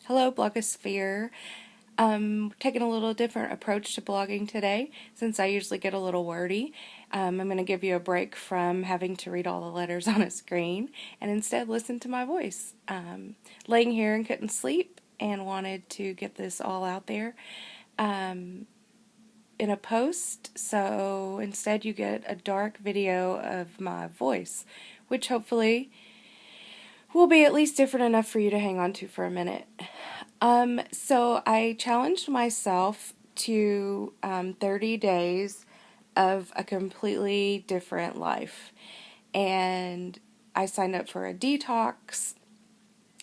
Hello, blogosphere. Taking a little different approach to blogging today since I usually get a little wordy. I'm going to give you a break from having to read all the letters on a screen and instead listen to my voice. Laying here and couldn't sleep and wanted to get this all out there in a post, so instead you get a dark video of my voice, which hopefully will be at least different enough for you to hang on to for a minute. So I challenged myself to 30 days of a completely different life. And I signed up for a detox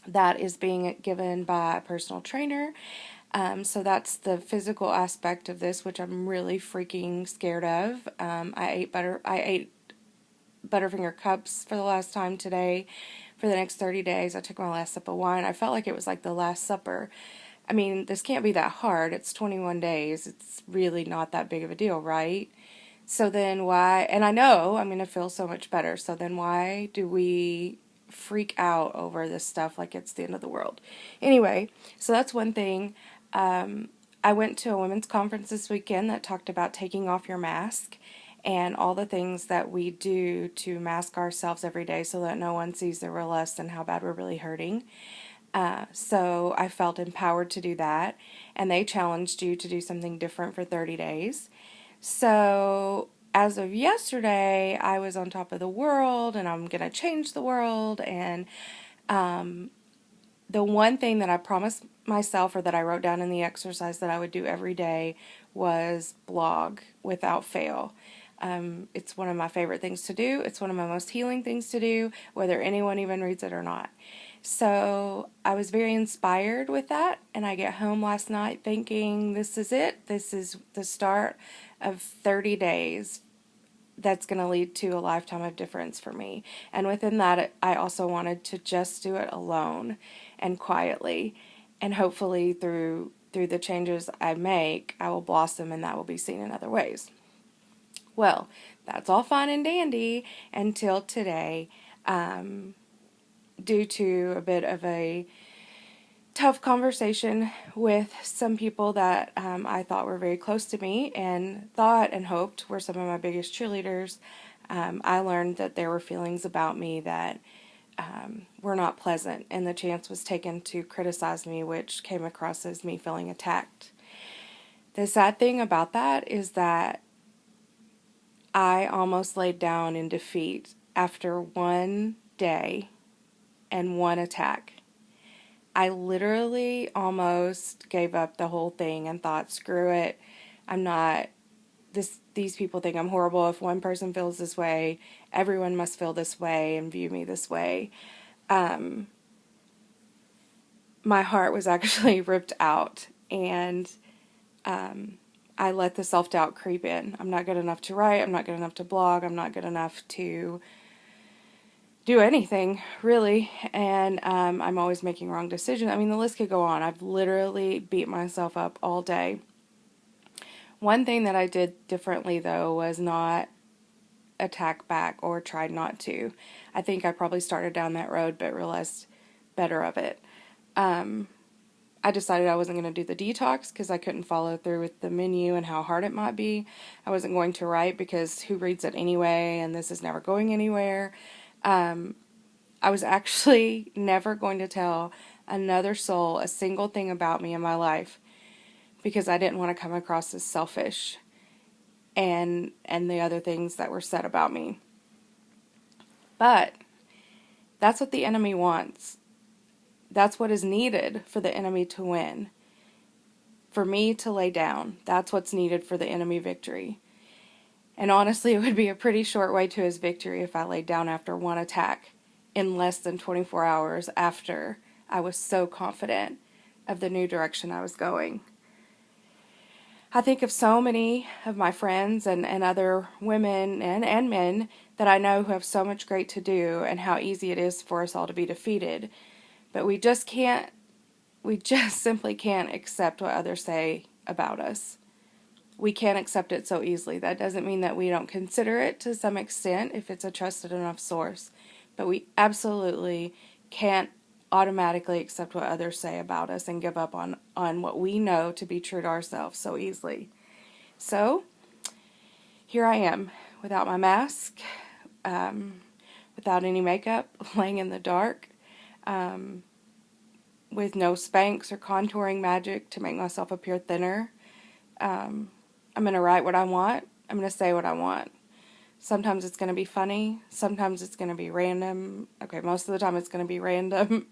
that is being given by a personal trainer. So that's the physical aspect of this, which I'm really freaking scared of. I ate Butterfinger cups for the last time today. For the next 30 days, I took my last sip of wine. I felt like it was like the Last Supper. I mean, this can't be that hard. It's 21 days. It's really not that big of a deal, right? So then why, and I know I'm going to feel so much better. So then why do we freak out over this stuff like it's the end of the world? Anyway, so that's one thing. I went to a women's conference this weekend that talked about taking off your mask and all the things that we do to mask ourselves every day so that no one sees the real us and how bad we're really hurting. So I felt empowered to do that, and they challenged you to do something different for 30 days. So as of yesterday, I was on top of the world, and I'm going to change the world, and the one thing that I promised myself, or that I wrote down in the exercise that I would do every day, was blog without fail. It's one of my favorite things to do. It's one of my most healing things to do, whether anyone even reads it or not. So I was very inspired with that, and I get home last night thinking, this is it. This is the start of 30 days that's going to lead to a lifetime of difference for me. And within that, I also wanted to just do it alone and quietly, and hopefully through the changes I make, I will blossom and that will be seen in other ways. Well, that's all fine and dandy until today, due to a bit of a tough conversation with some people that I thought were very close to me and thought and hoped were some of my biggest cheerleaders. I learned that there were feelings about me that were not pleasant, and the chance was taken to criticize me, which came across as me feeling attacked. The sad thing about that is that I almost laid down in defeat after one day and one attack. I literally almost gave up the whole thing and thought, screw it. I'm not, these people think I'm horrible. If one person feels this way, everyone must feel this way and view me this way. My heart was actually ripped out, and I let the self-doubt creep in. I'm not good enough to write. I'm not good enough to blog. I'm not good enough to do anything, really. And I'm always making wrong decisions. I mean, the list could go on. I've literally beat myself up all day. One thing that I did differently, though, was not attack back, or tried not to. I think I probably started down that road but realized better of it. I decided I wasn't going to do the detox because I couldn't follow through with the menu and how hard it might be. I wasn't going to write because who reads it anyway, and this is never going anywhere. I was actually never going to tell another soul a single thing about me in my life because I didn't want to come across as selfish and the other things that were said about me. But that's what the enemy wants. That's what is needed for the enemy to win. For me to lay down. That's what's needed for the enemy victory. And honestly, it would be a pretty short way to his victory if I laid down after one attack in less than 24 hours after I was so confident of the new direction I was going. I think of so many of my friends and other women and men that I know who have so much great to do, and how easy it is for us all to be defeated. But we just simply can't accept what others say about us. We can't accept it so easily. That doesn't mean that we don't consider it to some extent if it's a trusted enough source. But we absolutely can't automatically accept what others say about us and give up on what we know to be true to ourselves so easily. So, here I am, without my mask, without any makeup, laying in the dark, with no Spanx or contouring magic to make myself appear thinner. I'm going to write what I want. I'm going to say what I want. Sometimes it's going to be funny. Sometimes it's going to be random. Okay, most of the time it's going to be random.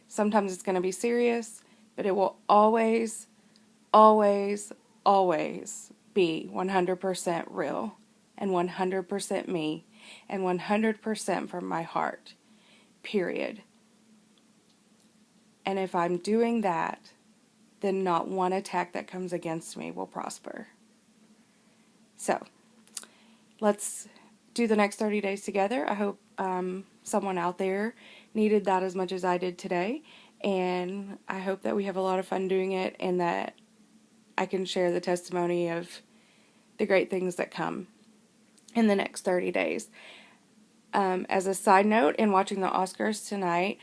Sometimes it's going to be serious. But it will always, always, always be 100% real and 100% me and 100% from my heart. Period. And if I'm doing that, then not one attack that comes against me will prosper. So, let's do the next 30 days together. I hope someone out there needed that as much as I did today. And I hope that we have a lot of fun doing it and that I can share the testimony of the great things that come in the next 30 days. As a side note, in watching the Oscars tonight,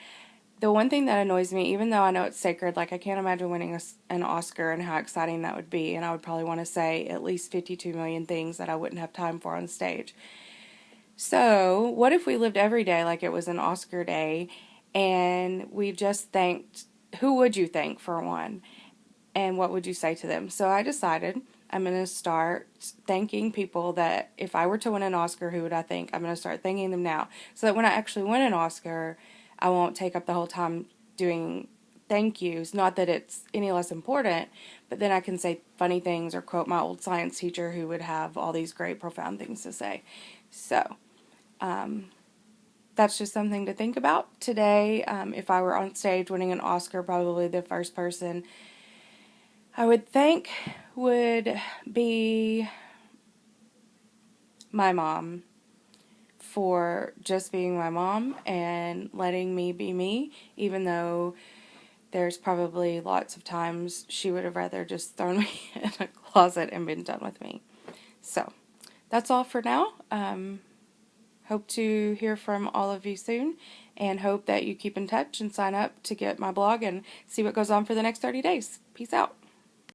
the one thing that annoys me, even though I know it's sacred, like I can't imagine winning an Oscar and how exciting that would be, and I would probably want to say at least 52 million things that I wouldn't have time for on stage. So, what if we lived every day like it was an Oscar day, and we just thanked, who would you thank for one? And what would you say to them? So I decided I'm going to start thanking people that if I were to win an Oscar, who would I thank? I'm going to start thanking them now. So that when I actually win an Oscar, I won't take up the whole time doing thank yous. Not that it's any less important, but then I can say funny things or quote my old science teacher who would have all these great, profound things to say. So, that's just something to think about today. If I were on stage winning an Oscar, probably the first person I would think would be my mom for just being my mom and letting me be me, even though there's probably lots of times she would have rather just thrown me in a closet and been done with me. So, that's all for now. Hope to hear from all of you soon, and hope that you keep in touch and sign up to get my blog and see what goes on for the next 30 days. Peace out.